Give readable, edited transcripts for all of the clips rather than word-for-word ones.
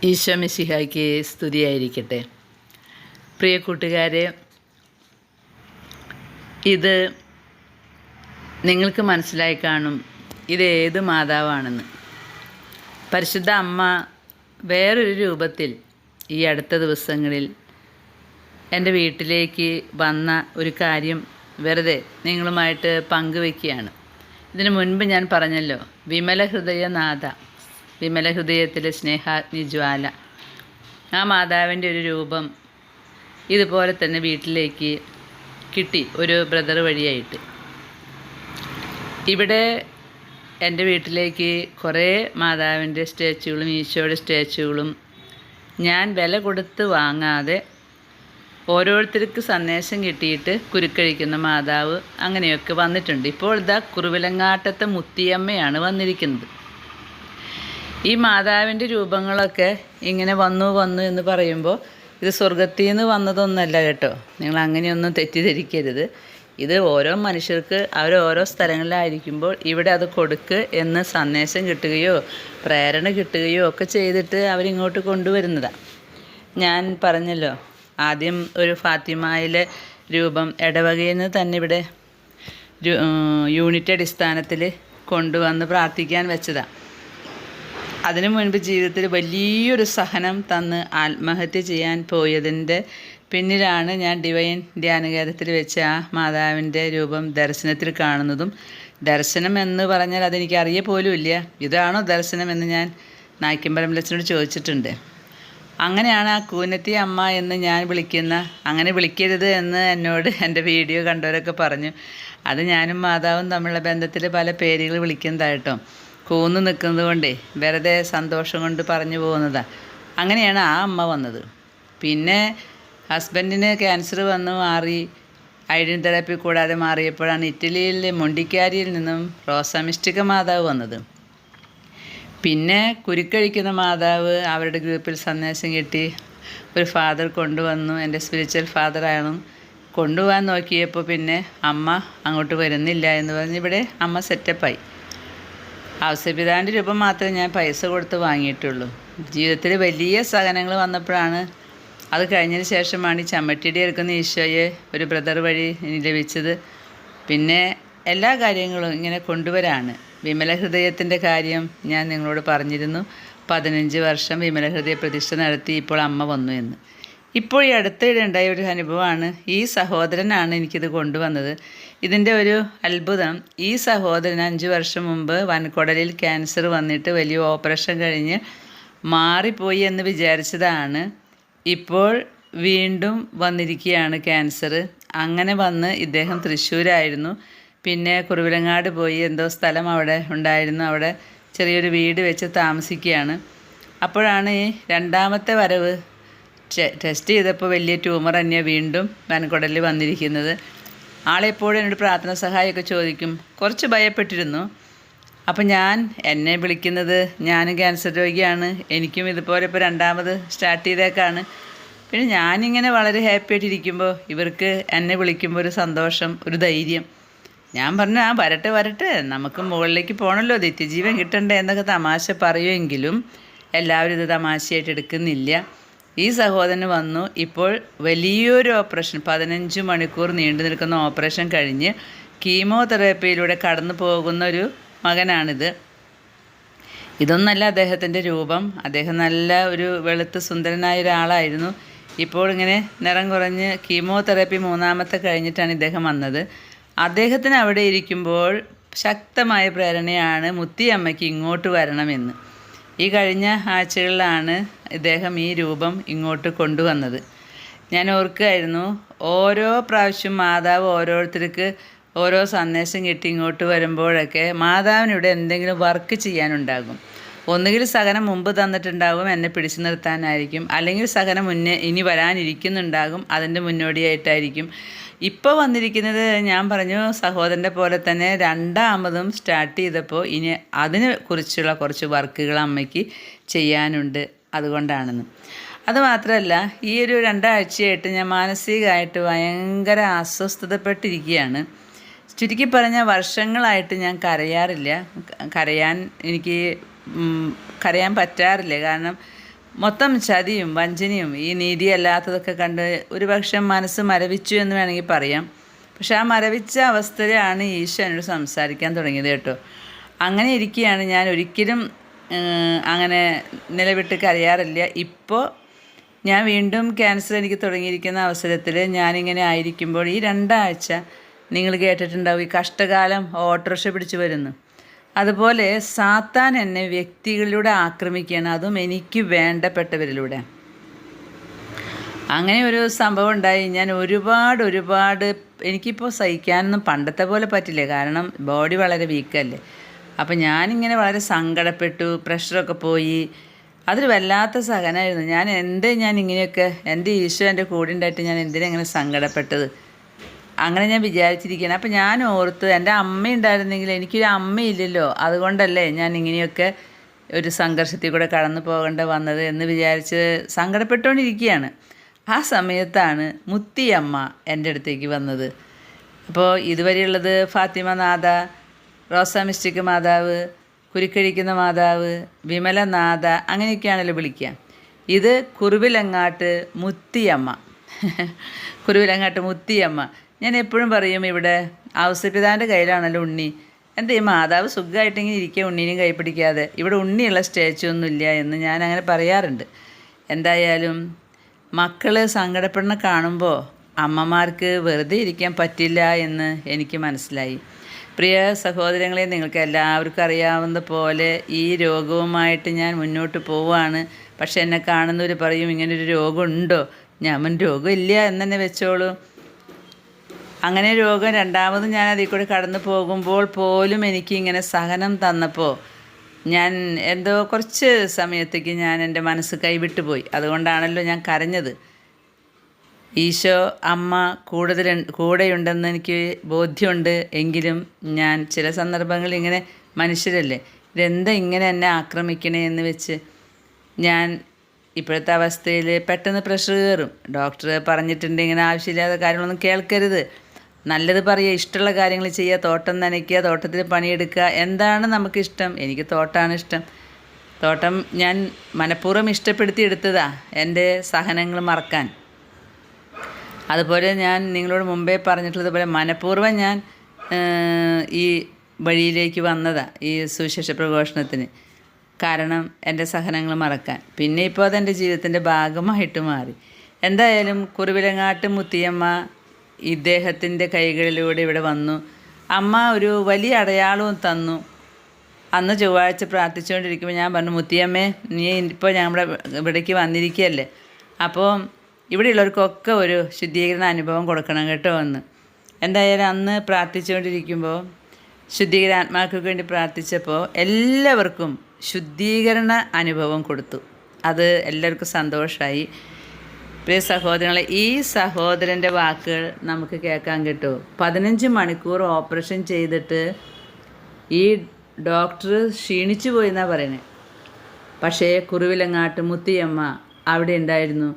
ഈശോ മിശിഹായ്ക്ക് സ്തുതിയായിരിക്കട്ടെ. പ്രിയ കൂട്ടുകാരെ, ഇത് നിങ്ങൾക്ക് മനസ്സിലായി കാണും ഇത് ഏത് മാതാവാണെന്ന്. പരിശുദ്ധ അമ്മ വേറൊരു രൂപത്തിൽ ഈ അടുത്ത ദിവസങ്ങളിൽ എൻ്റെ വീട്ടിലേക്ക് വന്ന ഒരു കാര്യം വെറുതെ നിങ്ങളുമായിട്ട് പങ്കുവയ്ക്കുകയാണ്. ഇതിനു മുൻപ് ഞാൻ പറഞ്ഞല്ലോ, വിമല ഹൃദയനാഥ, വിമല ഹൃദയത്തിലെ സ്നേഹാഗ്നി ജ്വാല, ആ മാതാവിൻ്റെ ഒരു രൂപം ഇതുപോലെ തന്നെ വീട്ടിലേക്ക് കിട്ടി, ഒരു ബ്രദർ വഴിയായിട്ട്. ഇവിടെ എൻ്റെ വീട്ടിലേക്ക് കുറേ മാതാവിൻ്റെ സ്റ്റാച്ചുകളും ഈശോയുടെ സ്റ്റാച്ചുകളും ഞാൻ വില കൊടുത്ത് വാങ്ങാതെ ഓരോരുത്തർക്ക് സന്ദേശം കിട്ടിയിട്ട് കുരുക്കഴിക്കുന്ന മാതാവ് അങ്ങനെയൊക്കെ വന്നിട്ടുണ്ട്. ഇപ്പോൾ ഇതാ കുറുവിലങ്ങാട്ടത്തെ മുത്തിയമ്മയാണ് വന്നിരിക്കുന്നത്. ഈ മാതാവിൻ്റെ രൂപങ്ങളൊക്കെ ഇങ്ങനെ വന്നു എന്ന് പറയുമ്പോൾ ഇത് സ്വർഗത്തിൽ നിന്ന് വന്നതൊന്നല്ല കേട്ടോ. നിങ്ങൾ അങ്ങനെയൊന്നും തെറ്റിദ്ധരിക്കരുത്. ഇത് ഓരോ മനുഷ്യർക്ക് അവരോരോ സ്ഥലങ്ങളിലായിരിക്കുമ്പോൾ ഇവിടെ അത് കൊടുക്ക് എന്ന് സന്ദേശം കിട്ടുകയോ പ്രേരണ കിട്ടുകയോ ഒക്കെ ചെയ്തിട്ട് അവരിങ്ങോട്ട് കൊണ്ടുവരുന്നതാണ്. ഞാൻ പറഞ്ഞല്ലോ, ആദ്യം ഒരു ഫാത്തിമയിലെ രൂപം ഇടവകയിൽ നിന്ന് തന്നെ ഇവിടെ യൂണിറ്റ് അടിസ്ഥാനത്തിൽ കൊണ്ടുവന്ന് പ്രാർത്ഥിക്കാൻ വെച്ചതാണ്. അതിനു മുൻപ് ജീവിതത്തിൽ വലിയൊരു സഹനം തന്ന് ആത്മഹത്യ ചെയ്യാൻ പോയതിൻ്റെ പിന്നിലാണ് ഞാൻ ഡിവൈൻ ധ്യാനകേന്ദ്രത്തിൽ വെച്ച് ആ മാതാവിൻ്റെ രൂപം ദർശനത്തിൽ കാണുന്നതും. ദർശനം എന്ന് പറഞ്ഞാൽ അതെനിക്ക് അറിയ പോലും ഇല്ല. ഇതാണോ ദർശനം എന്ന് ഞാൻ നായ്ക്കമ്പലമ്പലച്ചനോട് ചോദിച്ചിട്ടുണ്ട്. അങ്ങനെയാണ് ആ കൂനത്തി അമ്മ എന്ന് ഞാൻ വിളിക്കുന്ന, അങ്ങനെ വിളിക്കരുത് എന്ന് എന്നോട് എൻ്റെ വീഡിയോ കണ്ടവരൊക്കെ പറഞ്ഞു. അത് ഞാനും മാതാവും തമ്മിലുള്ള ബന്ധത്തിൽ പല പേരുകൾ വിളിക്കുന്നതായിട്ടോ. കൂന്ന് നിൽക്കുന്നത് കൊണ്ടേ വെറുതെ സന്തോഷം കൊണ്ട് പറഞ്ഞു പോകുന്നതാണ്. അങ്ങനെയാണ് ആ അമ്മ വന്നത്. പിന്നെ ഹസ്ബൻഡിന് ക്യാൻസർ വന്നു മാറി, ഐഡിൻ തെറാപ്പി കൂടാതെ മാറിയപ്പോഴാണ് ഇറ്റലിയിലെ മൊണ്ടിക്കാരിയിൽ നിന്നും റോസാമിസ്റ്റിക്ക മാതാവ് വന്നത്. പിന്നെ കുരുക്കഴിക്കുന്ന മാതാവ് അവരുടെ ഗ്രൂപ്പിൽ സന്ദേശം കിട്ടി ഒരു ഫാദർ കൊണ്ടുവന്നു. എൻ്റെ സ്പിരിച്വൽ ഫാദറാണ്. കൊണ്ടുപോകാൻ നോക്കിയപ്പോൾ പിന്നെ അമ്മ അങ്ങോട്ട് വരുന്നില്ല എന്ന് പറഞ്ഞ് ഇവിടെ അമ്മ സെറ്റപ്പായി. ഔസപിതാവിൻ്റെ രൂപം മാത്രമേ ഞാൻ പൈസ കൊടുത്ത് വാങ്ങിയിട്ടുള്ളൂ. ജീവിതത്തിൽ വലിയ സഹനങ്ങൾ വന്നപ്പോഴാണ്, അത് കഴിഞ്ഞതിന് ശേഷമാണ് ഈ ചമ്മട്ടിടി എടുക്കുന്ന ഈശോയെ ഒരു ബ്രദർ വഴി ലഭിച്ചത്. പിന്നെ എല്ലാ കാര്യങ്ങളും ഇങ്ങനെ കൊണ്ടുവരാണ്. വിമല ഹൃദയത്തിൻ്റെ കാര്യം ഞാൻ നിങ്ങളോട് പറഞ്ഞിരുന്നു. 15 വർഷം വിമല ഹൃദയ പ്രതിഷ്ഠ നടത്തി ഇപ്പോൾ അമ്മ വന്നു എന്ന്. ഇപ്പോൾ ഈ അടുത്തിടെ ഉണ്ടായ ഒരു അനുഭവമാണ്. ഈ സഹോദരനാണ് എനിക്കിത് കൊണ്ടുവന്നത്. ഇതിൻ്റെ ഒരു അത്ഭുതം, ഈ സഹോദരൻ 5 വർഷം മുമ്പ് വൻകുടലിൽ ക്യാൻസർ വന്നിട്ട് വലിയ ഓപ്പറേഷൻ കഴിഞ്ഞ് മാറിപ്പോയി എന്ന് വിചാരിച്ചതാണ്. ഇപ്പോൾ വീണ്ടും വന്നിരിക്കുകയാണ് ക്യാൻസർ. അങ്ങനെ വന്ന് ഇദ്ദേഹം തൃശ്ശൂരായിരുന്നു. പിന്നെ കുറുവിലങ്ങാട് പോയി, എന്തോ സ്ഥലം അവിടെ ഉണ്ടായിരുന്നു, അവിടെ ചെറിയൊരു വീട് വെച്ച് താമസിക്കുകയാണ്. അപ്പോഴാണ് ഈ രണ്ടാമത്തെ വരവ്. ടെസ്റ്റ് ചെയ്തപ്പോൾ വലിയ ട്യൂമർ തന്നെയാണ് വീണ്ടും വൻകുടലിൽ വന്നിരിക്കുന്നത്. ആളെപ്പോഴും എന്നോട് പ്രാർത്ഥന സഹായമൊക്കെ ചോദിക്കും. കുറച്ച് ഭയപ്പെട്ടിരുന്നു. അപ്പം എന്നെ വിളിക്കുന്നത്, ഞാനും ക്യാൻസർ രോഗിയാണ്, എനിക്കും ഇതുപോലെ ഇപ്പോൾ രണ്ടാമത് സ്റ്റാർട്ട് ചെയ്തേക്കാണ്. പിന്നെ ഞാനിങ്ങനെ വളരെ ഹാപ്പി ആയിട്ടിരിക്കുമ്പോൾ ഇവർക്ക് എന്നെ വിളിക്കുമ്പോൾ ഒരു സന്തോഷം, ഒരു ധൈര്യം. ഞാൻ പറഞ്ഞു, വരട്ടെ, നമുക്ക് മുകളിലേക്ക് പോകണമല്ലോ, നിത്യജീവൻ കിട്ടണ്ടേ എന്നൊക്കെ തമാശ പറയുമെങ്കിലും എല്ലാവരും ഇത് തമാശയായിട്ട് എടുക്കുന്നില്ല. ഈ സഹോദരന് വന്നു. ഇപ്പോൾ വലിയൊരു ഓപ്പറേഷൻ, 15 മണിക്കൂർ നീണ്ടു നിൽക്കുന്ന ഓപ്പറേഷൻ കഴിഞ്ഞ് കീമോതെറാപ്പിയിലൂടെ കടന്നു പോകുന്ന ഒരു മകനാണിത്. ഇതൊന്നല്ല അദ്ദേഹത്തിൻ്റെ രൂപം. അദ്ദേഹം നല്ല ഒരു വെളുത്ത് സുന്ദരനായ ഒരാളായിരുന്നു. ഇപ്പോൾ ഇങ്ങനെ നിറം കുറഞ്ഞ് കീമോതെറാപ്പി 3ാമത്തെ കഴിഞ്ഞിട്ടാണ് ഇദ്ദേഹം വന്നത്. അദ്ദേഹത്തിന് അവിടെ ഇരിക്കുമ്പോൾ ശക്തമായ പ്രേരണയാണ് മുത്തിയമ്മയ്ക്ക് ഇങ്ങോട്ട് വരണമെന്ന്. ഈ കഴിഞ്ഞ ആഴ്ചകളിലാണ് ഇദ്ദേഹം ഈ രൂപം ഇങ്ങോട്ട് കൊണ്ടുവന്നത്. ഞാൻ ഓർക്കുകയായിരുന്നു, ഓരോ പ്രാവശ്യം മാതാവ് ഓരോരുത്തർക്ക് ഓരോ സന്ദേശം കിട്ടി ഇങ്ങോട്ട് വരുമ്പോഴൊക്കെ മാതാവിനിവിടെ എന്തെങ്കിലും വർക്ക് ചെയ്യാനുണ്ടാകും. ഒന്നുകിൽ സഹനം മുമ്പ് തന്നിട്ടുണ്ടാകും, എന്നെ പിടിച്ചു നിർത്താനായിരിക്കും, അല്ലെങ്കിൽ സഹനം ഇനി വരാനിരിക്കുന്നുണ്ടാകും, അതിൻ്റെ മുന്നോടിയായിട്ടായിരിക്കും. ഇപ്പോൾ വന്നിരിക്കുന്നത്, ഞാൻ പറഞ്ഞു സഹോദരൻ്റെ പോലെ തന്നെ രണ്ടാമതും സ്റ്റാർട്ട് ചെയ്തപ്പോൾ ഇനി അതിനെ കുറിച്ചുള്ള കുറച്ച് വർക്കുകൾ അമ്മയ്ക്ക് ചെയ്യാനുണ്ട്, അതുകൊണ്ടാണെന്ന്. അതുമാത്രമല്ല, ഈ ഒരു 2 ആഴ്ചയായിട്ട് ഞാൻ മാനസികമായിട്ട് ഭയങ്കര അസ്വസ്ഥതപ്പെട്ടിരിക്കുകയാണ്. ചുരുക്കി പറഞ്ഞാൽ വർഷങ്ങളായിട്ട് ഞാൻ കരയാറില്ല. എനിക്ക് കരയാൻ പറ്റാറില്ല. കാരണം മൊത്തം ചതിയും വഞ്ചനയും ഈ നീതിയല്ലാത്തതൊക്കെ കണ്ട് ഒരുപക്ഷെ മനസ്സ് മരവിച്ചു എന്ന് വേണമെങ്കിൽ പറയാം. പക്ഷെ ആ മരവിച്ച അവസ്ഥയിലാണ് ഈശോ എന്നോട് സംസാരിക്കാൻ തുടങ്ങിയത് കേട്ടോ. അങ്ങനെ ഇരിക്കുകയാണ്. ഞാൻ ഒരിക്കലും അങ്ങനെ നിലവിട്ട് കരയാറില്ല. ഇപ്പോൾ ഞാൻ വീണ്ടും ക്യാൻസർ എനിക്ക് തുടങ്ങിയിരിക്കുന്ന അവസരത്തിൽ ഞാനിങ്ങനെ ആയിരിക്കുമ്പോൾ ഈ 2 ആഴ്ച നിങ്ങൾ കേട്ടിട്ടുണ്ടാവും, ഈ കഷ്ടകാലം ഓട്ടോറിക്ഷ പിടിച്ച് വരുന്നു. അതുപോലെ സാത്താൻ എന്നെ വ്യക്തികളിലൂടെ ആക്രമിക്കുകയാണ്, അതും എനിക്ക് വേണ്ടപ്പെട്ടവരിലൂടെ. അങ്ങനെ ഒരു സംഭവം ഉണ്ടായി. ഞാൻ ഒരുപാട് എനിക്കിപ്പോൾ സഹിക്കാനൊന്നും പണ്ടത്തെ പോലെ പറ്റില്ല, കാരണം ബോഡി വളരെ വീക്കല്ലേ. അപ്പം ഞാനിങ്ങനെ വളരെ സങ്കടപ്പെട്ടു, പ്രഷറൊക്കെ പോയി. അതൊരു വല്ലാത്ത സഹനമായിരുന്നു. ഞാൻ ഇങ്ങനെയൊക്കെ എൻ്റെ ഈശോ എൻ്റെ കൂടെ ഉണ്ടായിട്ട് ഞാൻ എന്തിനെങ്ങനെ സങ്കടപ്പെട്ടത്, അങ്ങനെ ഞാൻ വിചാരിച്ചിരിക്കുകയാണ്. അപ്പം ഞാൻ ഓർത്ത് എൻ്റെ അമ്മ ഉണ്ടായിരുന്നെങ്കിൽ, എനിക്കൊരു അമ്മയില്ലല്ലോ, അതുകൊണ്ടല്ലേ ഞാൻ ഇങ്ങനെയൊക്കെ ഒരു സംഘർഷത്തിൽ കൂടെ കടന്നു പോകേണ്ട വന്നത് എന്ന് വിചാരിച്ച് സങ്കടപ്പെട്ടുകൊണ്ടിരിക്കുകയാണ്. ആ സമയത്താണ് മുത്തിയമ്മ എൻ്റെ അടുത്തേക്ക് വന്നത്. അപ്പോൾ ഇതുവരെയുള്ളത് ഫാത്തിമ നാഥ, റോസ മിസ്റ്റിക് മാതാവ്, കുരുക്കഴിക്കുന്ന മാതാവ്, വിമല നാഥ, അങ്ങനെയൊക്കെയാണല്ലോ വിളിക്കുക. ഇത് കുറുവിലങ്ങാട്ട് മുത്തിയമ്മ. കുറുവിലങ്ങാട്ട് മുത്തിയമ്മ. ഞാൻ എപ്പോഴും പറയും, ഇവിടെ ഔസപിതാൻ്റെ കയ്യിലാണല്ലോ ഉണ്ണി, എന്താ ഈ മാതാവ് സുഖമായിട്ടിങ്ങനെ ഇരിക്കുക, ഉണ്ണീനും കൈ പിടിക്കാതെ, ഇവിടെ ഉണ്ണിയുള്ള സ്റ്റേച്ചു ഒന്നുമില്ല എന്ന് ഞാൻ അങ്ങനെ പറയാറുണ്ട്. എന്തായാലും മക്കൾ സങ്കടപ്പെടുന്ന കാണുമ്പോൾ അമ്മമാർക്ക് വെറുതെ ഇരിക്കാൻ പറ്റില്ല എന്ന് എനിക്ക് മനസ്സിലായി. പ്രിയ സഹോദരങ്ങളെ, നിങ്ങൾക്ക് എല്ലാവർക്കും അറിയാവുന്ന പോലെ ഈ രോഗവുമായിട്ട് ഞാൻ മുന്നോട്ട് പോവുകയാണ്. പക്ഷെ എന്നെ കാണുന്നവർ പറയും, ഇങ്ങനൊരു രോഗമുണ്ടോ? ഞാൻ രോഗമില്ല എന്ന് തന്നെ വെച്ചോളൂ. അങ്ങനെ രോഗം രണ്ടാമതും ഞാൻ അതിൽ കൂടെ കടന്നു പോകുമ്പോൾ പോലും എനിക്കിങ്ങനെ സഹനം തന്നപ്പോൾ ഞാൻ എന്തോ കുറച്ച് സമയത്തേക്ക് എൻ്റെ മനസ്സ് കൈവിട്ടു പോയി. അതുകൊണ്ടാണല്ലോ ഞാൻ കരഞ്ഞത്. ഈശോ അമ്മ കൂടെയുണ്ടെന്ന് എനിക്ക് ബോധ്യമുണ്ട്. എങ്കിലും ഞാൻ ചില സന്ദർഭങ്ങളിൽ ഇങ്ങനെ മനുഷ്യരല്ലേ, ഇതെന്താ ഇങ്ങനെ എന്നെ ആക്രമിക്കണേ എന്ന് വെച്ച് ഞാൻ ഇപ്പോഴത്തെ അവസ്ഥയിൽ പെട്ടെന്ന് പ്രഷർ കയറും. ഡോക്ടർ പറഞ്ഞിട്ടുണ്ട് ഇങ്ങനെ ആവശ്യമില്ലാത്ത കാര്യങ്ങളൊന്നും കേൾക്കരുത്, നല്ലത് പറയുക, ഇഷ്ടമുള്ള കാര്യങ്ങൾ ചെയ്യുക, തോട്ടം നനയ്ക്കുക, തോട്ടത്തിൽ പണിയെടുക്കുക. എന്താണ് നമുക്കിഷ്ടം? എനിക്ക് തോട്ടമാണ് ഇഷ്ടം. തോട്ടം ഞാൻ മനഃപൂർവ്വം ഇഷ്ടപ്പെടുത്തി എടുത്തതാണ് എൻ്റെ സഹനങ്ങൾ മറക്കാൻ. അതുപോലെ ഞാൻ നിങ്ങളോട് മുമ്പേ പറഞ്ഞിട്ടുള്ളതുപോലെ മനഃപൂർവ്വം ഞാൻ ഈ വഴിയിലേക്ക് വന്നതാണ്, ഈ സുവിശേഷ പ്രഘോഷണത്തിന്. കാരണം എൻ്റെ സഹനങ്ങൾ മറക്കാൻ. പിന്നെ ഇപ്പോൾ അതെൻ്റെ ജീവിതത്തിൻ്റെ ഭാഗമായിട്ട് മാറി. എന്തായാലും കുറുവിലങ്ങാട്ട് മുത്തിയമ്മ ഇദ്ദേഹത്തിൻ്റെ കൈകളിലൂടെ ഇവിടെ വന്നു. അമ്മ ഒരു വലിയ അടയാളവും തന്നു. അന്ന് ചൊവ്വാഴ്ച പ്രാർത്ഥിച്ചുകൊണ്ടിരിക്കുമ്പോൾ ഞാൻ പറഞ്ഞു, മുത്തിയമ്മേ, നീ ഇപ്പോൾ നമ്മുടെ ഇവിടേക്ക് വന്നിരിക്കുകയല്ലേ, അപ്പോൾ ഇവിടെയുള്ളവർക്കൊക്കെ ഒരു ശുദ്ധീകരണ അനുഭവം കൊടുക്കണം കേട്ടോ എന്ന്. എന്തായാലും അന്ന് പ്രാർത്ഥിച്ചുകൊണ്ടിരിക്കുമ്പോൾ ശുദ്ധീകരണാത്മാക്കൾക്ക് വേണ്ടി പ്രാർത്ഥിച്ചപ്പോൾ എല്ലാവർക്കും ശുദ്ധീകരണ അനുഭവം കൊടുത്തു. അത് എല്ലാവർക്കും സന്തോഷമായി. പ്രിയ സഹോദരങ്ങളെ, ഈ സഹോദരൻ്റെ വാക്കുകൾ നമുക്ക് കേൾക്കാൻ കിട്ടുമോ? 15 മണിക്കൂർ ഓപ്പറേഷൻ ചെയ്തിട്ട് ഈ ഡോക്ടർ ക്ഷീണിച്ചു പോയി എന്നാണ് പറയുന്നത്. പക്ഷേ കുറുവിലങ്ങാട്ട് മുത്തിയമ്മ അവിടെ ഉണ്ടായിരുന്നു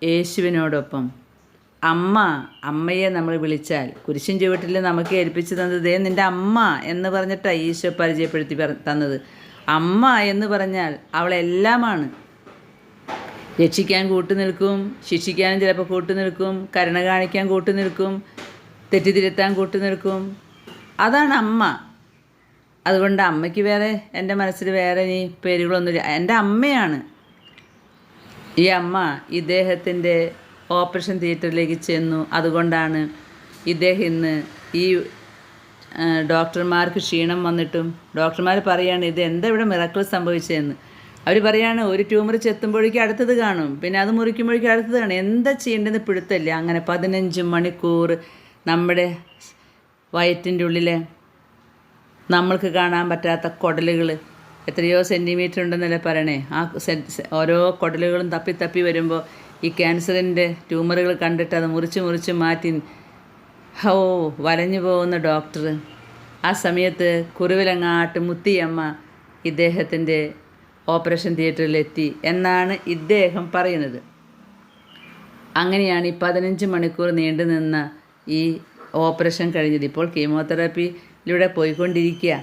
യേശുവിനോടൊപ്പം. അമ്മയെ നമ്മൾ വിളിച്ചാൽ, കുരിശിൻ ചുവട്ടിൽ നമുക്ക് ഏൽപ്പിച്ചു തന്നത് നിൻ്റെ അമ്മ എന്ന് പറഞ്ഞിട്ടാണ് ഈശോ പരിചയപ്പെടുത്തി തന്നത്. അമ്മ എന്ന് പറഞ്ഞാൽ അവളെല്ലാമാണ്. രക്ഷിക്കാൻ കൂട്ടുനിൽക്കും, ശിക്ഷിക്കാനും ചിലപ്പോൾ കൂട്ടുനിൽക്കും, കരുണ കാണിക്കാൻ കൂട്ടുനിൽക്കും, തെറ്റിതിരുത്താൻ കൂട്ടുനിൽക്കും. അതാണ് അമ്മ. അതുകൊണ്ട് അമ്മയ്ക്ക് വേറെ, എൻ്റെ മനസ്സിൽ വേറെ ഇനി പേരുകളൊന്നുമില്ല. എൻ്റെ അമ്മയാണ് ഈ അമ്മ. ഇദ്ദേഹത്തിൻ്റെ ഓപ്പറേഷൻ തിയേറ്ററിലേക്ക് ചെന്നു. അതുകൊണ്ടാണ് ഇദ്ദേഹം ഇന്ന് ഈ ഡോക്ടർമാർക്ക് ക്ഷീണം വന്നിട്ടും ഡോക്ടർമാർ പറയുകയാണ്, ഇത് എന്താ ഇവിടെ മിറക്കിൾ സംഭവിച്ചതെന്ന്. അവർ പറയുകയാണ്, ഒരു ട്യൂമർ ചെത്തുമ്പോഴേക്കും അടുത്തത് കാണും, പിന്നെ അത് മുറിക്കുമ്പോഴേക്കും അടുത്തത് കാണും, എന്താ ചെയ്യേണ്ടതെന്ന് പിടുത്തല്ല. അങ്ങനെ 15 മണിക്കൂർ നമ്മുടെ വയറ്റിൻ്റെ ഉള്ളിലെ നമ്മൾക്ക് കാണാൻ പറ്റാത്ത കുടലുകൾ, എത്രയോ സെൻറ്റിമീറ്റർ ഉണ്ടെന്നല്ലേ പറയണേ, ആ ഓരോ കുടലുകളും തപ്പി വരുമ്പോൾ ഈ ക്യാൻസറിൻ്റെ ട്യൂമറുകൾ കണ്ടിട്ട് അത് മുറിച്ച് മാറ്റി വലഞ്ഞു പോകുന്ന ഡോക്ടർ. ആ സമയത്ത് കുറുവിലങ്ങാട്ട് മുത്തിയമ്മ ഇദ്ദേഹത്തിൻ്റെ ഓപ്പറേഷൻ തിയേറ്ററിലെത്തി എന്നാണ് ഇദ്ദേഹം പറയുന്നത്. അങ്ങനെയാണ് ഈ 15 മണിക്കൂർ നീണ്ടു നിന്ന ഈ ഓപ്പറേഷൻ കഴിഞ്ഞത്. ഇപ്പോൾ കീമോതെറാപ്പിയിലൂടെ പോയിക്കൊണ്ടിരിക്കുക.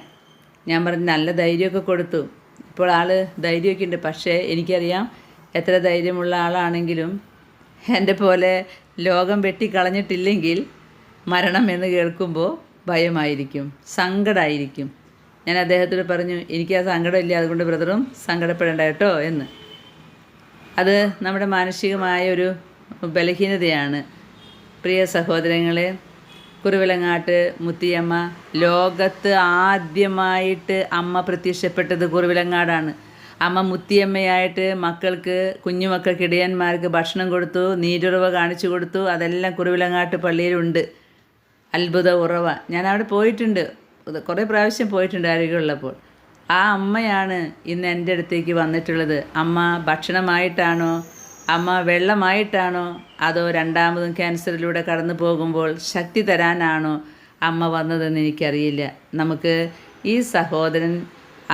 ഞാൻ പറഞ്ഞു, നല്ല ധൈര്യമൊക്കെ കൊടുത്തു. ഇപ്പോൾ ആൾ ധൈര്യമൊക്കെ ഉണ്ട്. പക്ഷേ എനിക്കറിയാം എത്ര ധൈര്യമുള്ള ആളാണെങ്കിലും എൻ്റെ പോലെ ലോകം വെട്ടിക്കളഞ്ഞിട്ടില്ലെങ്കിൽ മരണം എന്ന് കേൾക്കുമ്പോൾ ഭയമായിരിക്കും, സങ്കടമായിരിക്കും. ഞാൻ അദ്ദേഹത്തോട് പറഞ്ഞു, എനിക്ക് ആ സങ്കടമില്ല, അതുകൊണ്ട് ബ്രദറും സങ്കടപ്പെടേണ്ട കേട്ടോ എന്ന്. അത് നമ്മുടെ മാനസികമായ ഒരു ബലഹീനതയാണ്. പ്രിയ സഹോദരങ്ങളെ, കുറുവിലങ്ങാട്ട് മുത്തിയമ്മ, ലോകത്ത് ആദ്യമായിട്ട് അമ്മ പ്രത്യക്ഷപ്പെട്ടത് കുറുവിലങ്ങാടാണ്. അമ്മ മുത്തിയമ്മയായിട്ട് മക്കൾക്ക്, കുഞ്ഞുമക്കൾക്ക്, ഇടയന്മാർക്ക് ഭക്ഷണം കൊടുത്തു, നീരുറവ കാണിച്ചു കൊടുത്തു. അതെല്ലാം കുറുവിലങ്ങാട്ട് പള്ളിയിലുണ്ട്. അത്ഭുത ഉറവ. ഞാൻ അവിടെ പോയിട്ടുണ്ട്, കുറേ പ്രാവശ്യം പോയിട്ടുണ്ട് ആരോഗ്യമുള്ളപ്പോൾ. ആ അമ്മയാണ് ഇന്ന് എൻ്റെ അടുത്തേക്ക് വന്നിട്ടുള്ളത്. അമ്മ ഭക്ഷണമായിട്ടാണോ, അമ്മ വെള്ളമായിട്ടാണോ, അതോ രണ്ടാമതും ക്യാൻസറിലൂടെ കടന്നു പോകുമ്പോൾ ശക്തി തരാനാണോ അമ്മ വന്നതെന്ന് എനിക്കറിയില്ല. നമുക്ക് ഈ സഹോദരൻ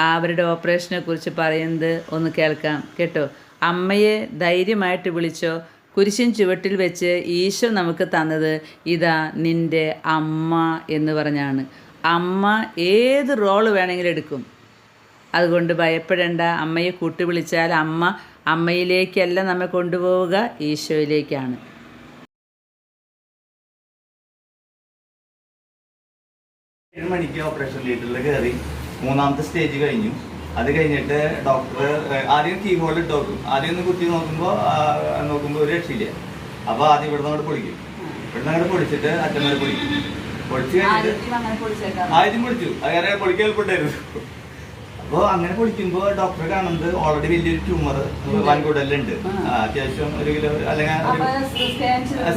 അവരുടെ ഓപ്പറേഷനെ കുറിച്ച് പറയുന്നത് ഒന്ന് കേൾക്കാം കേട്ടോ. അമ്മയെ ധൈര്യമായിട്ട് വിളിച്ചോ. കുരിശിൻ ചുവട്ടിൽ വെച്ച് ഈശോ നമുക്ക് തന്നത് ഇതാ നിൻ്റെ അമ്മ എന്ന് പറഞ്ഞാണ്. അമ്മ ഏത് റോള് വേണമെങ്കിലും എടുക്കും. അതുകൊണ്ട് ഭയപ്പെടേണ്ട. അമ്മയെ കൂട്ടുവിളിച്ചാൽ അമ്മയിലേക്കല്ല നമ്മെ കൊണ്ടുപോവുക, ഈശോയിലേക്കാണ്. മണിക്ക് ഓപ്പറേഷൻ തിയേറ്ററിൽ കയറി 3ാമത്തെ സ്റ്റേജ് കഴിഞ്ഞു. അത് കഴിഞ്ഞിട്ട് ഡോക്ടർ ആദ്യം കീ ഹോൾ ഇട്ട് നോക്കും. ആദ്യം ഒന്ന് കുത്തി നോക്കുമ്പോൾ ഒരു രക്ഷയില്ല. അപ്പോൾ ആദ്യം ഇവിടുന്ന് അങ്ങോട്ട് പൊളിക്കും. ഇവിടുന്ന് അങ്ങോട്ട് പൊളിച്ചിട്ട് അച്ഛൻ വരെ പൊളിക്കും. പൊളിച്ച് കഴിഞ്ഞിട്ട് ആദ്യം പൊളിച്ചു. അങ്ങനെ പൊളിക്കാൻ എളുപ്പമുണ്ടായിരുന്നു. അപ്പോൾ അങ്ങനെ പൊളിക്കുമ്പോൾ ഡോക്ടറെ കാണുന്നത് ഓൾറെഡി വലിയൊരു ട്യൂമർ വൻകുടലുണ്ട്. അത്യാവശ്യം 1 കിലോ അല്ലെങ്കിൽ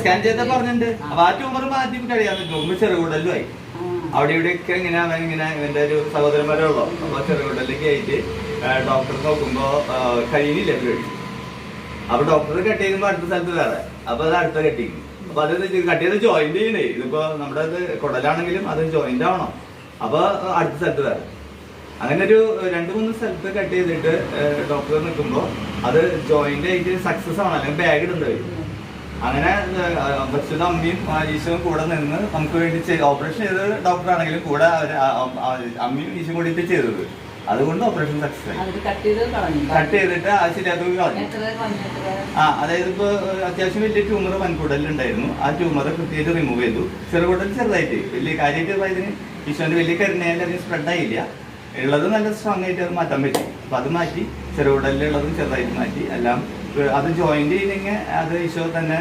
സ്കാൻ ചെയ്താൽ പറഞ്ഞിട്ടുണ്ട്. അപ്പോൾ ആ ട്യൂമർ മാറ്റി കഴിയാൻ നോക്കുമ്പോൾ ചെറുകുടലുമായി. അവിടെ ഇവിടെയൊക്കെ ഇങ്ങനെ ഇവൻ്റെ ഒരു സഹോദരന്മാരുള്ളൂ. അപ്പോൾ ചെറുകുടലിലേക്ക് ആയിട്ട് ഡോക്ടർ നോക്കുമ്പോൾ കഴിയുന്നില്ല പരിപാടി. അപ്പോൾ ഡോക്ടർ കട്ട് ചെയ്യുമ്പോൾ അടുത്ത സ്ഥലത്ത് വേറെ. അപ്പോൾ അത് അടുത്ത കട്ടിങ്. അപ്പോൾ അത് കട്ട് ചെയ്ത് ജോയിന്റ് ചെയ്യണേ. ഇതിപ്പോൾ നമ്മുടെ അത് കുടലാണെങ്കിലും അത് ജോയിന്റ് ആവണം. അപ്പോൾ അടുത്ത സ്ഥലത്ത് വേറെ. അങ്ങനെ ഒരു 2-3 സ്ഥലത്ത് കട്ട് ചെയ്തിട്ട് ഡോക്ടർ നിൽക്കുമ്പോൾ അത് ജോയിന്റ് ആയിട്ട് സക്സസ് ആവണം, അല്ലെങ്കിൽ ബാഗ് ഇടേണ്ടി വരും. അങ്ങനെ ബസ്സിലെ അമ്മയും ഈശോയും കൂടെ നിന്ന് നമുക്ക് വേണ്ടി ഓപ്പറേഷൻ ചെയ്തത് ഡോക്ടറാണെങ്കിലും കൂടെ അമ്മയും ഈശോയും കൂടിയിട്ട് ചെയ്തത്. അതുകൊണ്ട് ഓപ്പറേഷൻ സക്സസ് ആയി. കട്ട് ചെയ്തിട്ട് ശരിയാക്കി കളഞ്ഞു. അതായത് ഇപ്പോൾ അത്യാവശ്യം വലിയ ട്യൂമർ വൻകുടലുണ്ടായിരുന്നു. ആ ട്യൂമർ കൃത്യമായിട്ട് റിമൂവ് ചെയ്തു. ചെറുകുടൽ ചെറുതായിട്ട് വലിയ കാര്യമായിട്ട് ഇതിന് ഈശോന്റെ വലിയ കരുണയാലും അതിന് സ്പ്രെഡായില്ല. ഉള്ളത് നല്ല സ്ട്രോങ് ആയിട്ട് അത് മാറ്റാൻ പറ്റി. അപ്പം അത് മാറ്റി ചെറുകുടലിലുള്ളതും ചെറുതായിട്ട് മാറ്റി. എല്ലാം അത് ജോയിന്റ് ചെയ്തെങ്കിൽ അത് ഈശോ തന്നെ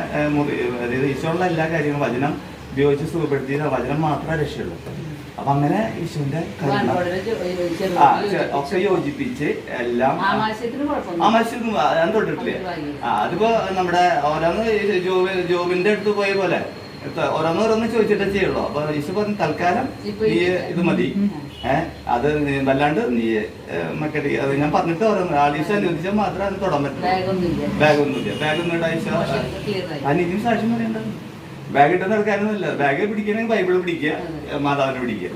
അതായത് ഈശോയുള്ള എല്ലാ കാര്യങ്ങളും വചനം ഉപയോഗിച്ച് സുഖപ്പെടുത്തിയത് വചനം മാത്രമേ രക്ഷയുള്ളൂ. അപ്പൊ അങ്ങനെ ഈശോന്റെ ഒക്കെ യോജിപ്പിച്ച് എല്ലാം ആമാശയത്തിനും ഞാൻ തൊട്ടിട്ടില്ലേ. അതിപ്പോ നമ്മുടെ ജോബിന്റെ അടുത്ത് പോയ പോലെ ഓരോന്നോരോന്ന് ചോദിച്ചിട്ടേ ചെയ്യുള്ളൂ. അപ്പൊ ഈശോ പറഞ്ഞു തൽക്കാലം നീ ഇത് മതി, അത് വല്ലാണ്ട് നീ മറ്റേ അത് ഞാൻ പറഞ്ഞിട്ട് ഓരോന്ന് ആളീശ അനുവദിച്ചാൽ മാത്രമേ അത് തൊടാൻ പറ്റുള്ളൂ. ബാഗൊന്നുമില്ല. ബാഗൊന്നും ഇടാഴ്ച അതിനും സാക്ഷ്യം പറയണ്ട. ബാഗ് ഇട്ട് നടക്കാനൊന്നുമില്ല. ബാഗ് പിടിക്കണമെങ്കിൽ ബൈബിൾ പിടിക്കുക, മാതാവിനെ പിടിക്കുക.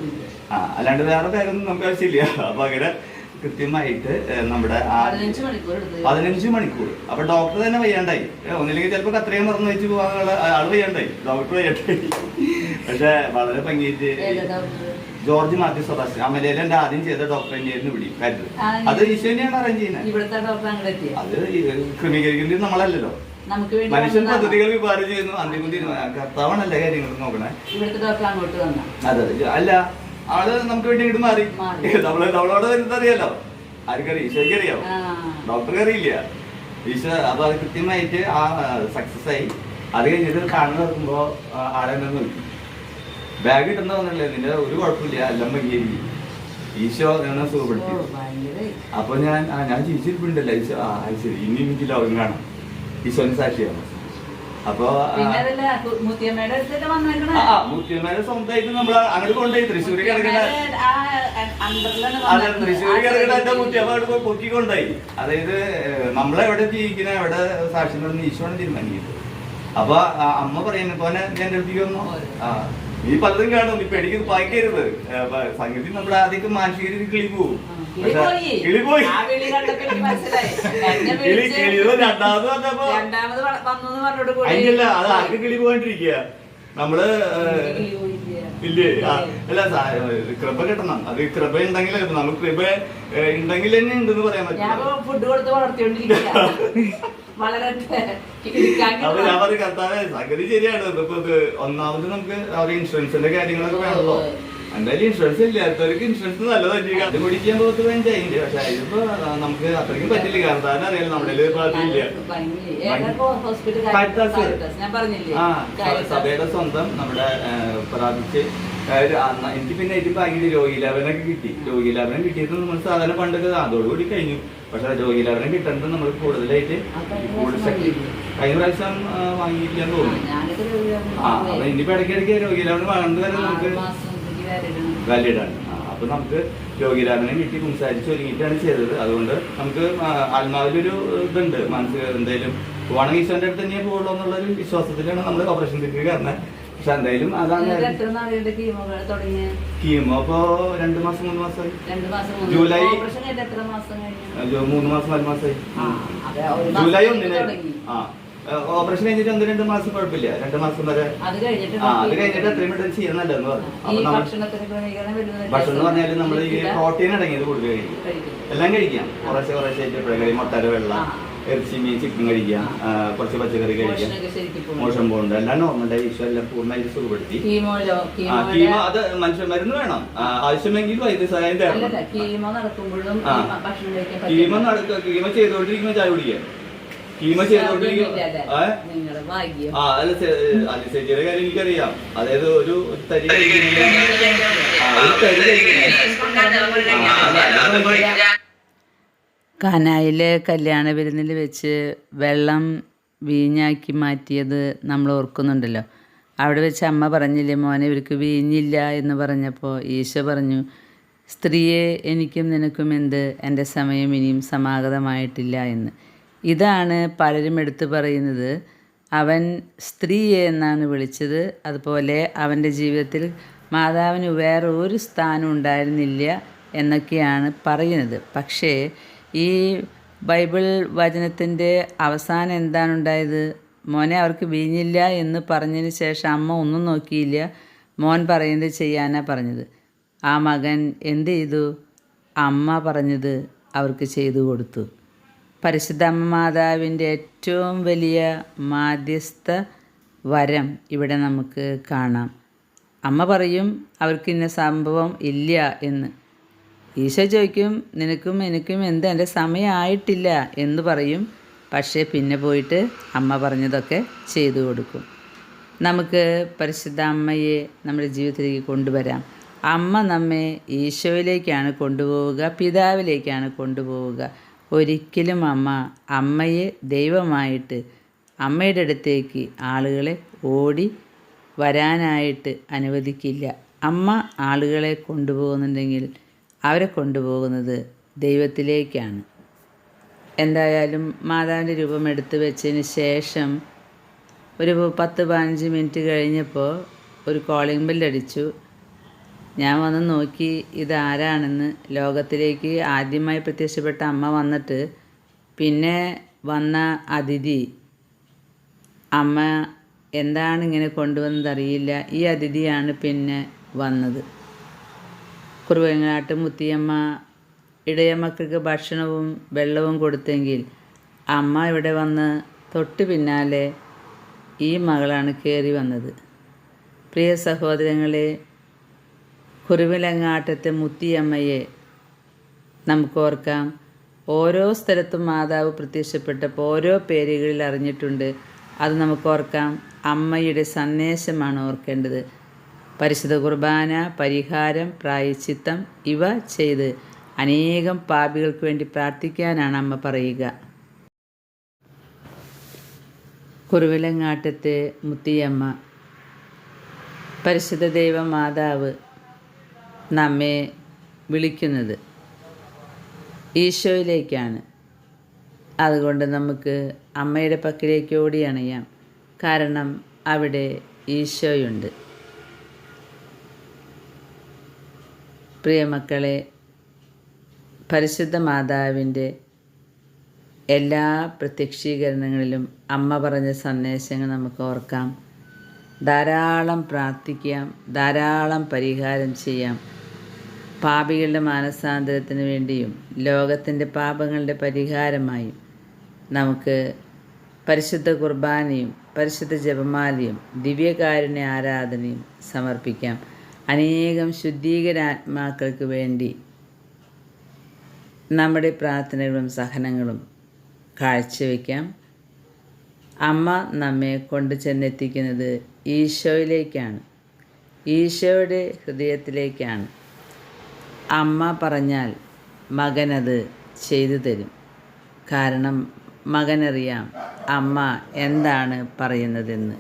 അല്ലാണ്ട് വേറെ ബാഗൊന്നും നമുക്ക് ആവശ്യമില്ല. അപ്പൊ അങ്ങനെ കൃത്യമായിട്ട് നമ്മുടെ 15 മണിക്കൂർ. അപ്പൊ ഡോക്ടർ തന്നെ വയ്യാണ്ടായി. ഒന്നില്ലെങ്കിൽ ചിലപ്പോൾ അത്രയും മറന്നു വെച്ച് പോകാനുള്ള ആള് വയ്യാണ്ടായി, ഡോക്ടർ വയ്യാണ്ടായി. പക്ഷെ വളരെ ഭംഗിയായിട്ട് ജോർജ് മാത്യു സെബാസ്റ്റ്യൻ അമലയിൽ എന്റെ ആദ്യം ചെയ്ത ഡോക്ടർ തന്നെയായിരുന്നു ഇവിടെ കാര്യത്തിൽ. അത് ഈശോ തന്നെയാണ് അറേഞ്ച് ചെയ്യുന്നത്. അത് ക്രമീകരിക്കുന്നത് നമ്മളല്ലല്ലോ. മനുഷ്യൻ പദ്ധതികൾ വിഭാവനം ചെയ്യുന്നു. അന്തിമ കർത്താവാണ് എല്ലാ കാര്യങ്ങളും നോക്കണേ. അതെ അല്ല, ആള് നമുക്ക് വേണ്ടി ഇങ്ങോട്ട് മാറി. നമ്മളോട് വരുന്നത് അറിയാലോ. ആർക്കറിയാം? ഈശോയ്ക്ക് അറിയാം, ഡോക്ടർക്ക് അറിയില്ല. ഈശോ അപ്പൊ അത് കൃത്യമായിട്ട് ആ സക്സസ് ആയി. അത് കഴിഞ്ഞിട്ട് കാണുന്ന നോക്കുമ്പോ ആളെന്നെ നോക്കി. ബാഗ് ഇട്ടെന്ന് പറഞ്ഞല്ലേ, നിന്റെ ഒരു കുഴപ്പമില്ല, എല്ലാം ഭംഗിയായിരിക്കും. ഈശോ എന്നെ സുഖപ്പെടുത്തി. അപ്പൊ ഞാൻ ജീവിച്ചിരിപ്പുണ്ടല്ലോ. ഈശോ ശരി, ഇനി എനിക്ക് ലോകം കാണാം. ഈശോന് സാക്ഷിയാണ്. അപ്പൊ മുത്തിയമ്മയുടെ സ്വന്തമായിട്ട് നമ്മൾ അങ്ങോട്ട് കൊണ്ടുപോയി തൃശ്ശൂര് കിടക്കണ എന്റെ മുത്തിയമ്മ അവിടെ പൊക്കിക്കൊണ്ടായി. അതായത് നമ്മളെവിടെ ജീവിക്കണ എവിടെ സാക്ഷ്യം പറഞ്ഞ് ഈശോനെ തീരുമാനിക്കുന്നത്. അപ്പൊ അമ്മ പറയുന്ന പോലെ ഞാൻ അടുത്തേക്ക് വന്നു. നീ പലതും കാണും, നീ പേടിക്ക് പായിക്കരുത്. സംഗതി നമ്മുടെ ആദ്യം മാനസിക രീതി കിളി പോവും. കിളി പോയി. രണ്ടാമത് വന്നപ്പോ അതില്ല, അത് ആർക്ക് കിളി പോകാണ്ടിരിക്കുക. നമ്മള് ഇല്ലേ അല്ല കൃപ കിട്ടണം. അത് കൃപ ഉണ്ടെങ്കിൽ നമ്മൾ കൃപ ഉണ്ടെങ്കിൽ തന്നെ ഉണ്ടെന്ന് പറയാൻ പറ്റില്ല. ഫുഡ് കൊടുത്ത് വളർത്തിക്കൊണ്ടിരിക്കുക. അപ്പൊ ഞാൻ പറയും കർത്താവേ സംഗതി ശരിയാണ്. ഇപ്പൊ ഒന്നാമത് നമുക്ക് അവരുടെ ഇൻഷുറൻസിന്റെ കാര്യങ്ങളൊക്കെ വേണമല്ലോ. എന്തായാലും ഇൻഷുറൻസ് ഇല്ലാത്തവർക്ക് ഇൻഷുറൻസ് നല്ലതായിരിക്കും. അത് കുടിക്കാൻ പോകത്ത് വേണ്ടിയില്ല. പക്ഷെ അതിപ്പോ നമുക്ക് അത്രയ്ക്കും പറ്റില്ല. കാരണം താൻ അറിയാലോ നമ്മുടെ പാർട്ടിയില്ല. സഭയുടെ സ്വന്തം നമ്മുടെ പ്രാപിച്ച് എനിക്ക് പിന്നെ ഏറ്റവും ഭാഗ്യം രോഗീലാഭനൊക്കെ കിട്ടി. രോഗീലാഭനം കിട്ടിയത് നമ്മൾ സാധാരണ പണ്ടൊക്കെ അതോടുകൂടി കഴിഞ്ഞു. പക്ഷെ രോഗീലാഭനം കിട്ടുന്നത് നമ്മൾ കൂടുതലായിട്ട് കഴിഞ്ഞ പ്രാവശ്യം വാങ്ങിയില്ലാന്ന് തോന്നുന്നു. അപ്പൊ ഇനിയിപ്പോ ഇടയ്ക്കിടയ്ക്ക് രോഗീലാഭനം വാങ്ങുന്നത് വരെ നമുക്ക് വാലിഡാണ്. അപ്പൊ നമുക്ക് രോഗീലാഭനം കിട്ടി സംസാരിച്ച് ഒരുങ്ങിയിട്ടാണ് ചെയ്തത്. അതുകൊണ്ട് നമുക്ക് ആത്മാവിലൊരു ഇതുണ്ട്. മനസ്സിൽ എന്തായാലും പോവാണെങ്കിൽ ഈശോന്റെ അടുത്ത് തന്നെയേ പോകുള്ളൂ എന്നുള്ളൊരു വിശ്വാസത്തിലാണ് നമ്മൾ ഓപ്പറേഷൻ തിയേറ്ററിൽ കയറുന്നത്. പക്ഷെ എന്തായാലും അതാണ് കീമോ ഇപ്പൊ 2 മാസം 3 മാസമായി. ജൂലൈ 3 മാസം 4 മാസമായി. ജൂലൈ 1 ഓപ്പറേഷൻ കഴിഞ്ഞിട്ട് 1-2 മാസം കുഴപ്പമില്ല. 2 മാസം വരെ അത് കഴിഞ്ഞിട്ട് എത്രയും പെട്ടെന്ന് ചെയ്യുന്നല്ലെന്ന് പറഞ്ഞു. അപ്പൊ ഭക്ഷണം എന്ന് പറഞ്ഞാല് നമ്മൾ ഈ പ്രോട്ടീൻ അടങ്ങിയത് കൂടുതൽ കഴിക്കും. എല്ലാം കഴിക്കാം. കുറേശ്ശെ ആയിട്ട് എപ്പോഴും മുട്ടര വെള്ളം ഇറച്ചി മീൻ ചിക്കൻ കഴിക്കാം. കുറച്ച് പച്ചക്കറി കഴിക്കാം. മോശം പോകുന്നുണ്ട്. എല്ലാം നോർമലായി ഈശോ എല്ലാം പൂർണ്ണമായിട്ട് സുഖപ്പെടുത്തി. കീമോ അത് മനുഷ്യ മരുന്ന് വേണം. ആവശ്യമെങ്കിൽ വൈദ്യസഹായം തരണം. കീമോ ചെയ്തോണ്ടിരിക്കുമ്പോ ചായ കുടിക്കാം. കീമോ ചെയ്തോണ്ടിരിക്കും. അലിസേച്ചിയുടെ കാര്യം എനിക്കറിയാം. അതായത് ഒരു തരി കാനായിലെ കല്യാണ വിരുന്നിൽ വെച്ച് വെള്ളം വീഞ്ഞാക്കി മാറ്റിയത് നമ്മൾ ഓർക്കുന്നുണ്ടല്ലോ. അവിടെ വെച്ച് അമ്മ പറഞ്ഞില്ലേ മോനെ ഇവർക്ക് വീഞ്ഞില്ല എന്ന് പറഞ്ഞപ്പോൾ ഈശോ പറഞ്ഞു, സ്ത്രീയെ എനിക്കും നിനക്കും എന്ത്, എൻ്റെ സമയം ഇനിയും സമാഗതമായിട്ടില്ല എന്ന്. ഇതാണ് പലരും എടുത്തു പറയുന്നത്. അവൻ സ്ത്രീയെ എന്നാണ് വിളിച്ചത്. അതുപോലെ അവൻ്റെ ജീവിതത്തിൽ മാതാവിന് വേറെ ഒരു സ്ഥാനം ഉണ്ടായിരുന്നില്ല എന്നൊക്കെയാണ് പറയുന്നത്. പക്ഷേ ഈ ബൈബിൾ വചനത്തിൻ്റെ അവസാനം എന്താണ് ഉണ്ടായത്? മോനെ അവർക്ക് വീഞ്ഞില്ല എന്ന് പറഞ്ഞതിന് ശേഷം അമ്മ ഒന്നും നോക്കിയില്ല. മോൻ പറയുന്നത് ചെയ്യാനാണ് പറഞ്ഞത്. ആ മകൻ എന്ത് ചെയ്തു? അമ്മ പറഞ്ഞത് അവർക്ക് ചെയ്തു കൊടുത്തു. പരിശുദ്ധ അമ്മ മാതാവിൻ്റെ ഏറ്റവും വലിയ മാധ്യസ്ഥ വരം ഇവിടെ നമുക്ക് കാണാം. അമ്മ പറയും അവർക്ക് ഇന്ന സംഭവം ഇല്ല എന്ന്. ഈശോ ചോദിക്കും നിനക്കും എനിക്കും എന്ത്, എൻ്റെ സമയമായിട്ടില്ല എന്ന് പറയും. പക്ഷേ പിന്നെ പോയിട്ട് അമ്മ പറഞ്ഞതൊക്കെ ചെയ്തു കൊടുക്കും. നമുക്ക് പരിശുദ്ധ അമ്മയെ നമ്മുടെ ജീവിതത്തിലേക്ക് കൊണ്ടുവരാം. അമ്മ നമ്മെ ഈശോയിലേക്കാണ് കൊണ്ടുപോവുക, പിതാവിലേക്കാണ് കൊണ്ടുപോവുക. ഒരിക്കലും അമ്മയെ ദൈവമായിട്ട് അമ്മയുടെ അടുത്തേക്ക് ആളുകളെ ഓടി വരാനായിട്ട് അനുവദിക്കില്ല. അമ്മ ആളുകളെ കൊണ്ടുപോകുന്നുണ്ടെങ്കിൽ അവരെ കൊണ്ടുപോകുന്നത് ദൈവത്തിലേക്കാണ്. എന്തായാലും മാതാവിൻ്റെ രൂപം എടുത്തു വെച്ചതിന് ശേഷം ഒരു 10-15 മിനിറ്റ് കഴിഞ്ഞപ്പോൾ ഒരു കോളിംഗ് ബെല്ലടിച്ചു. ഞാൻ വന്ന് നോക്കി ഇതാരാണെന്ന്. ലോകത്തിലേക്ക് ആദ്യമായി പ്രത്യക്ഷപ്പെട്ട അമ്മ വന്നിട്ട് പിന്നെ വന്ന അതിഥി. അമ്മ എന്താണ് ഇങ്ങനെ കൊണ്ടുവന്നതറിയില്ല. ഈ അതിഥിയാണ് പിന്നെ വന്നത്. കുറുവങ്ങാട്ട് മുത്തിയമ്മ ഇടയമക്കൾക്ക് ഭക്ഷണവും വെള്ളവും കൊടുത്തെങ്കിൽ അമ്മ ഇവിടെ വന്ന് തൊട്ട് പിന്നാലെ ഈ മകളാണ് കയറി വന്നത്. പ്രിയ സഹോദരങ്ങളെ, കുറുവിലങ്ങാട്ടത്തെ മുത്തിയമ്മയെ നമുക്ക് ഓർക്കാം. ഓരോ സ്ഥലത്തും മാതാവ് പ്രത്യക്ഷപ്പെട്ടപ്പോൾ ഓരോ പേരുകളിൽ അറിഞ്ഞിട്ടുണ്ട്. അത് നമുക്ക് ഓർക്കാം. അമ്മയുടെ സന്ദേശമാണ് ഓർക്കേണ്ടത്. പരിശുദ്ധ കുർബാന, പരിഹാരം, പ്രായശ്ചിത്തം ഇവ ചെയ്ത് അനേകം പാപികൾക്ക് വേണ്ടി പ്രാർത്ഥിക്കാനാണ് അമ്മ പറയുക. കുറുവിലങ്ങാട്ടത്തെ മുത്തിയമ്മ, പരിശുദ്ധ ദൈവ മാതാവ് നമ്മെ വിളിക്കുന്നത് ഈശോയിലേക്കാണ്. അതുകൊണ്ട് നമുക്ക് അമ്മയുടെ പക്കലേക്ക് ഓടി അണയാം. കാരണം അവിടെ ഈശോയുണ്ട്. പ്രിയമക്കളെ, പരിശുദ്ധ മാതാവിൻ്റെ എല്ലാ പ്രത്യക്ഷീകരണങ്ങളിലും അമ്മ പറഞ്ഞ സന്ദേശങ്ങൾ നമുക്ക് ഓർക്കാം. ധാരാളം പ്രാർത്ഥിക്കാം, ധാരാളം പരിഹാരം ചെയ്യാം. പാപികളുടെ മാനസാന്തരത്തിന് വേണ്ടിയും ലോകത്തിൻ്റെ പാപങ്ങളുടെ പരിഹാരമായും നമുക്ക് പരിശുദ്ധ കുർബാനയും പരിശുദ്ധ ജപമാലയും ദിവ്യകാരുണ്യ ആരാധനയും സമർപ്പിക്കാം. അനേകം ശുദ്ധീകരാത്മാക്കൾക്ക് വേണ്ടി നമ്മുടെ പ്രാർത്ഥനകളും സഹനങ്ങളും കാഴ്ചവെക്കാം. അമ്മ നമ്മെ കൊണ്ടു ചെന്നെത്തിക്കുന്നത് ഈശോയിലേക്കാണ്, ഈശോയുടെ ഹൃദയത്തിലേക്കാണ്. അമ്മ പറഞ്ഞാൽ മകനത് ചെയ്തു തരും. കാരണം മകനറിയാം അമ്മ എന്താണ് പറയുന്നതെന്ന്.